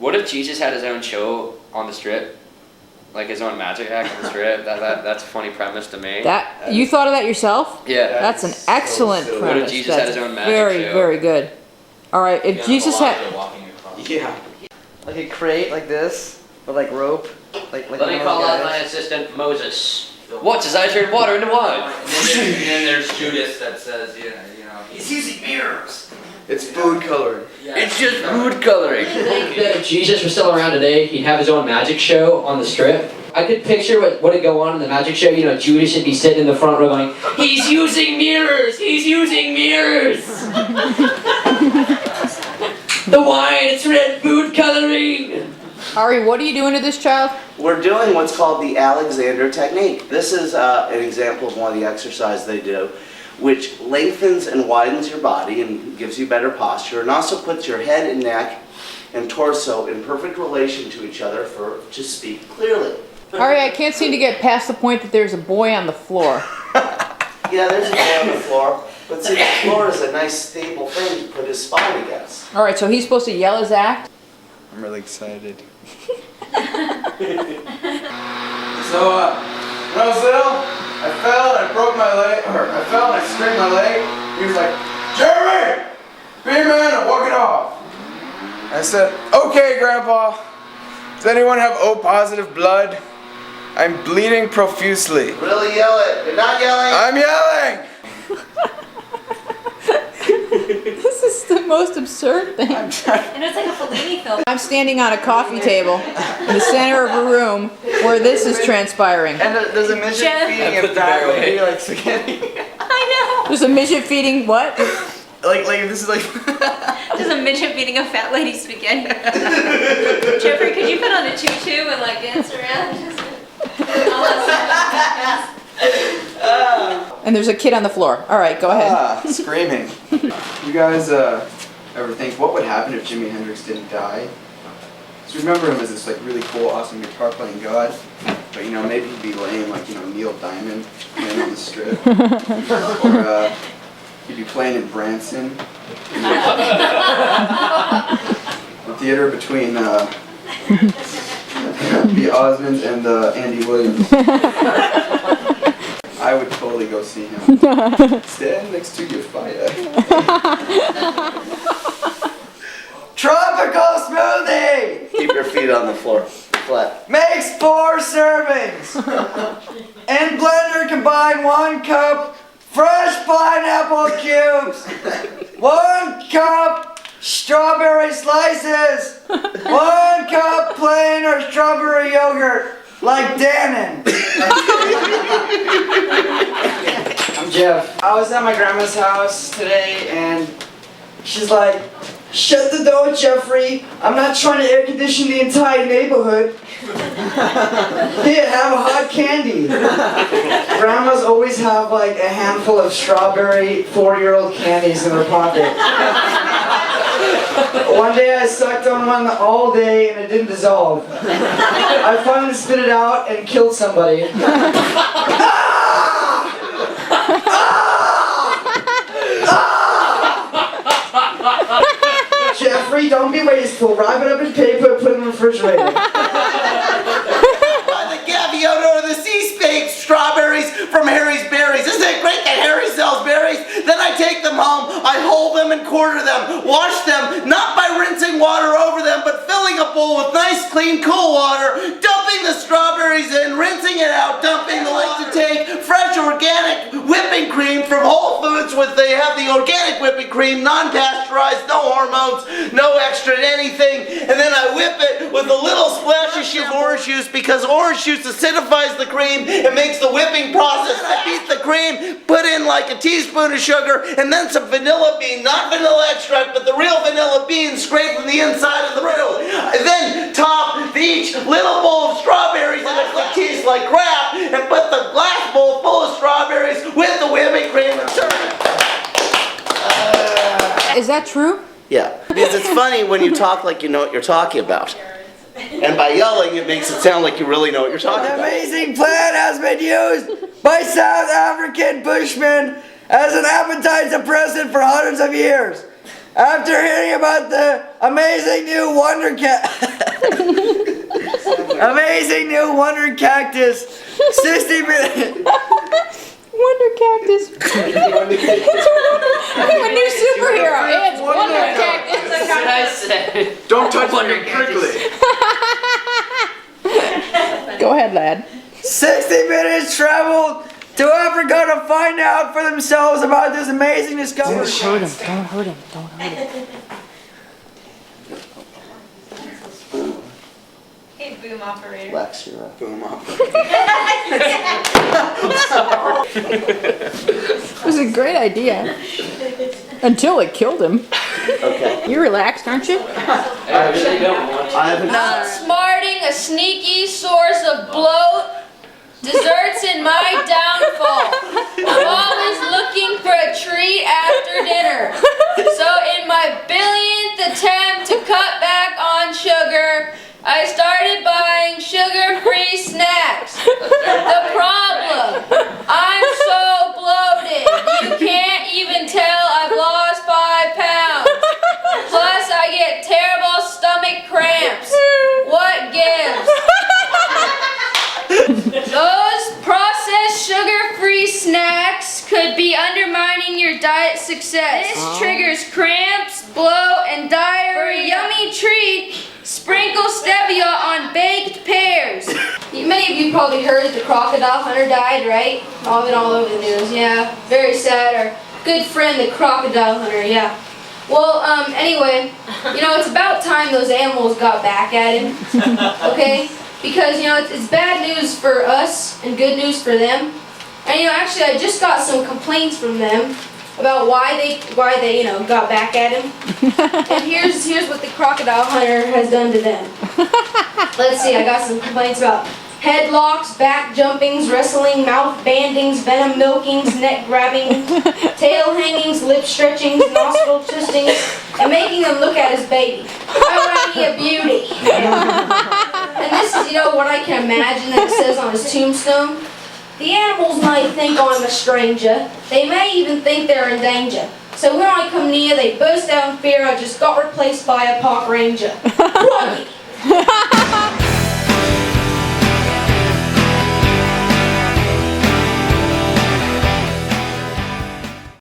What if Jesus had his own show on the strip? Like his own magic act on the strip? That's a funny premise to me. You thought of that yourself? Yeah. That's an excellent premise. What if Jesus had his own magic show? Very good. Alright, if Jesus had... Yeah. Like a crate like this, but like rope. Like Let me call out my assistant, Moses. What? Does I turn water into wine? And then there's Judas that says, you know, he's using mirrors. It's food coloring. Yeah. It's just food coloring. I think that if Jesus was still around today, he'd have his own magic show on the strip. I could picture what would go on in the magic show. You know, Judas should be sitting in the front row going, "He's using mirrors! He's using mirrors!" The wine, it's red food coloring! Ari, what are you doing to this child? We're doing what's called the Alexander technique. This is an example of one of the exercises they do, which lengthens and widens your body and gives you better posture, and also puts your head and neck and torso in perfect relation to each other to speak clearly. Ari, I can't seem to get past the point that there's a boy on the floor. Yeah, there's a boy on the floor, but see, the floor is a nice stable thing to put his spine against. Alright, so he's supposed to yell his act? I'm really excited. So, when I was little, I fell and I broke my leg, or I fell and I scraped my leg. He was like, "Jeremy, be a man and walk it off." I said, "Okay, Grandpa. Does anyone have O positive blood? I'm bleeding profusely." Really yell it. You're not yelling. I'm yelling! This is the most absurd thing. I'm trying. And it's like a Fellini film. I'm standing on a coffee table in the center of a room where this is transpiring. And there's a midget Jeff. feeding a fat lady like spaghetti. I know. There's a midget feeding what? like this is like. There's a midget feeding a fat lady spaghetti. Jeffrey, could you put on a tutu and like dance around? And there's a kid on the floor. Alright, go ahead. Screaming. You guys ever think what would happen if Jimi Hendrix didn't die? So remember him as this like really cool, awesome guitar playing god, but you know maybe he'd be lame like Neil Diamond playing on the strip, or he'd be playing in Branson, the theater between the Osmonds and Andy Williams. I would totally go see him. Stand next to your fire. Tropical smoothie! Keep your feet on the floor, flat. Makes 4 servings. In blender combine 1 cup fresh pineapple cubes, 1 cup strawberry slices, 1 cup plain or strawberry yogurt, like Dannon. I'm Jeff. I was at my grandma's house today and she's like, "Shut the door, Jeffrey. I'm not trying to air condition the entire neighborhood. Here, have a hot candy." Grandmas always have like a handful of strawberry 4-year-old candies in their pocket. One day I sucked on one all day and it didn't dissolve. I finally spit it out and killed somebody. Jeffrey, don't be wasteful. Wrap it up in paper and put it in the refrigerator. The Gaviota or the sea-spake strawberries from Harry's Berries. Isn't it great that Harry sells berries? Then I take them home, I hull them and quarter them, wash them, not by rinsing water over them, but filling a bowl with nice, clean, cool water, dumping the strawberries in, rinsing it out, dumping the like to take fresh organic whipping cream from Whole Foods they have the organic whipping cream, non-pasteurized, no hormones, no extra anything, and then I whip it with a little splash of orange juice because orange juice acidifies the cream and makes the whipping process. I beat the cream, put in like a teaspoon of sugar, and then some vanilla bean, not vanilla extract, but the real vanilla bean scraped from the inside of the riddle. I then top each little bowl of strawberries in a tastes like crap, and put the glass bowl full of strawberries with the whipping cream and serve it. Is that true? Yeah, because it's funny when you talk like you know what you're talking about. And by yelling, it makes it sound like you really know what you're talking An about. amazing plant has been used by South African Bushmen as an appetite suppressant for hundreds of years. After hearing about the amazing new wonder amazing new wonder cactus, 60 minutes. Wonder cactus. I'm a new superhero. It's Wonder Cactus. That's what I said. Don't touch Wonder me prickly. Go ahead, lad. 60 minutes travel to Africa to find out for themselves about this amazing discovery. Don't hurt him. Don't hurt him. Don't hurt him. Hey, boom operator. Flex, you're up. Boom up. It was a great idea. Until it killed him. Okay. You're relaxed, aren't you? I really don't want to. I haven't. Outsmarting a sneaky source of bloat, desserts in my downfall. I'm always looking for a treat after dinner. So in my billionth attempt to cut back on sugar, I started buying sugar-free snacks. The problem, I'm so bloated, you can't even tell I've lost 5 pounds. Plus I get terrible stomach cramps. What gives? Those processed sugar-free snacks could be undermining your diet success. This triggers cramps, bloat, and diarrhea. For a yummy treat, sprinkle stevia on baked pears. Many of you probably heard that the crocodile hunter died, right? All been all over the news, yeah. Very sad. Our good friend, the crocodile hunter, yeah. Well, anyway, it's about time those animals got back at him, okay? Because, it's bad news for us and good news for them. And, actually, I just got some complaints from them about why they got back at him. And here's what the crocodile hunter has done to them. Let's see, I got some complaints about headlocks, back jumpings, wrestling, mouth bandings, venom milkings, neck grabbing, tail hangings, lip stretchings, nostril twistings, and making them look at his baby. How would he a beauty? And this is, what I can imagine that it says on his tombstone. The animals might think I'm a stranger. They may even think they're in danger. So when I come near, they burst out in fear. I just got replaced by a park ranger. Crikey!